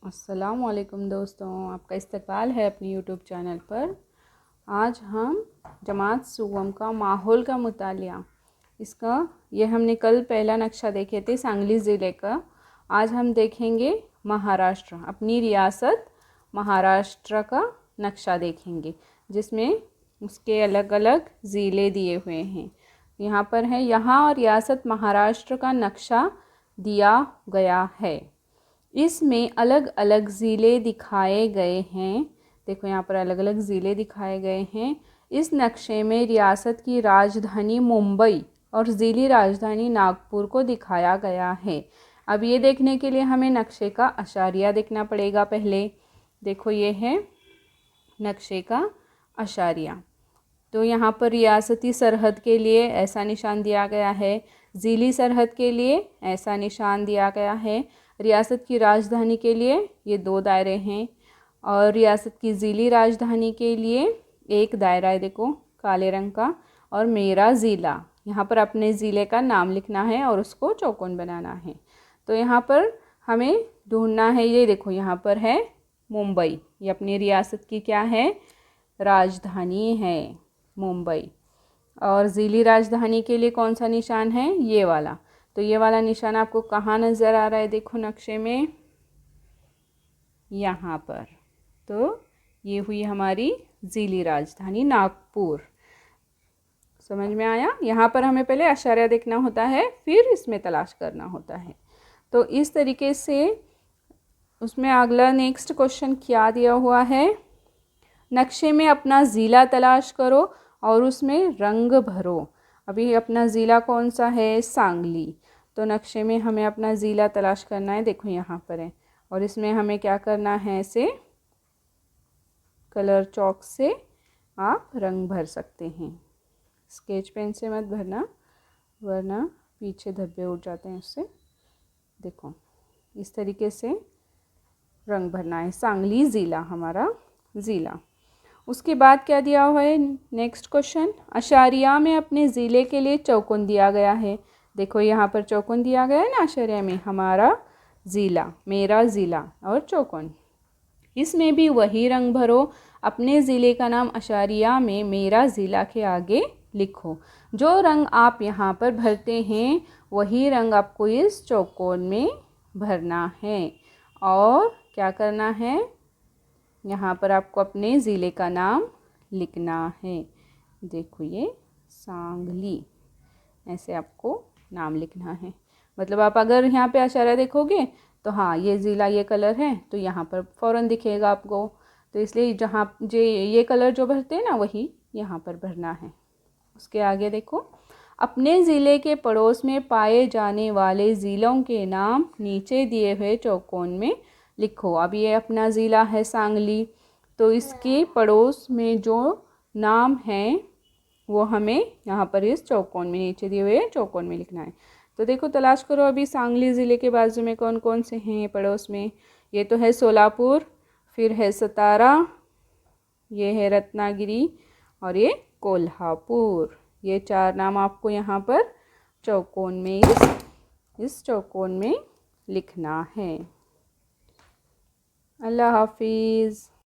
अस्सलामुअलैकुम दोस्तों, आपका इस्तकबाल है अपनी यूट्यूब चैनल पर। आज हम जमात सुवम का माहौल का मुतालिया, इसका ये हमने कल पहला नक्शा देखे थे सांगली ज़िले का। आज हम देखेंगे महाराष्ट्र, अपनी रियासत महाराष्ट्र का नक्शा देखेंगे, जिसमें उसके अलग अलग ज़िले दिए हुए हैं। यहाँ पर है, यहाँ रियासत महाराष्ट्र का नक्शा दिया गया है। इसमें अलग अलग ज़िले दिखाए गए हैं। देखो यहाँ पर अलग अलग ज़िले दिखाए गए हैं। इस नक्शे में रियासत की राजधानी मुंबई और ज़िली राजधानी नागपुर को दिखाया गया है। अब ये देखने के लिए हमें नक्शे का अशारिया देखना पड़ेगा पहले। देखो ये है नक्शे का अशारिया। तो यहाँ पर रियासती सरहद के लिए ऐसा निशान दिया गया है, ज़िली सरहद के लिए ऐसा निशान दिया गया है, रियासत की राजधानी के लिए ये 2 दायरे हैं और रियासत की ज़िली राजधानी के लिए एक दायरा है, देखो काले रंग का। और मेरा ज़िला, यहाँ पर अपने ज़िले का नाम लिखना है और उसको चौकोन बनाना है। तो यहाँ पर हमें ढूंढना है, ये देखो यहाँ पर है मुंबई, ये अपनी रियासत की क्या है, राजधानी है मुंबई। और ज़िली राजधानी के लिए कौन सा निशान है, ये वाला। तो ये वाला निशान आपको कहाँ नज़र आ रहा है, देखो नक्शे में, यहाँ पर। तो ये हुई हमारी ज़िली राजधानी नागपुर। समझ में आया। यहाँ पर हमें पहले अशारिया देखना होता है, फिर इसमें तलाश करना होता है। तो इस तरीके से उसमें अगला नेक्स्ट क्वेश्चन क्या दिया हुआ है, नक्शे में अपना ज़िला तलाश करो और उसमें रंग भरो। अभी अपना ज़िला कौन सा है, सांगली। तो नक्शे में हमें अपना ज़िला तलाश करना है, देखो यहाँ पर है। और इसमें हमें क्या करना है, ऐसे कलर चॉक से आप रंग भर सकते हैं। स्केच पेन से मत भरना, वरना पीछे धब्बे उठ जाते हैं उससे। देखो इस तरीके से रंग भरना है, सांगली ज़िला हमारा ज़िला। उसके बाद क्या दिया हुआ है, नेक्स्ट क्वेश्चन, अशारिया में अपने ज़िले के लिए चौकोन दिया गया है। देखो यहाँ पर चौकोन दिया गया है ना अशारिया में, हमारा ज़िला, मेरा ज़िला और चौकोन। इसमें भी वही रंग भरो, अपने ज़िले का नाम अशारिया में मेरा ज़िला के आगे लिखो। जो रंग आप यहाँ पर भरते हैं वही रंग आपको इस चौकोन में भरना है। और क्या करना है, यहाँ पर आपको अपने ज़िले का नाम लिखना है। देखो ये सांगली, ऐसे आपको नाम लिखना है। मतलब आप अगर यहाँ पे अशारा देखोगे तो हाँ ये ज़िला ये कलर है, तो यहाँ पर फ़ौरन दिखेगा आपको। तो इसलिए जहाँ ये कलर जो भरते हैं ना, वही यहाँ पर भरना है। उसके आगे देखो, अपने ज़िले के पड़ोस में पाए जाने वाले ज़िलों के नाम नीचे दिए हुए चौकोन में लिखो। अब ये अपना ज़िला है सांगली, तो इसके पड़ोस में जो नाम है वो हमें यहाँ पर इस चौकोन में, नीचे दिए हुए चौकोन में लिखना है। तो देखो तलाश करो अभी सांगली ज़िले के बाजू में कौन कौन से हैं पड़ोस में। ये तो है सोलापुर, फिर है सतारा, ये है रत्नागिरी और ये कोल्हापुर। ये 4 नाम आपको यहाँ पर चौकोन में, इस चौकोन में लिखना है। अल्लाह हाफिज़।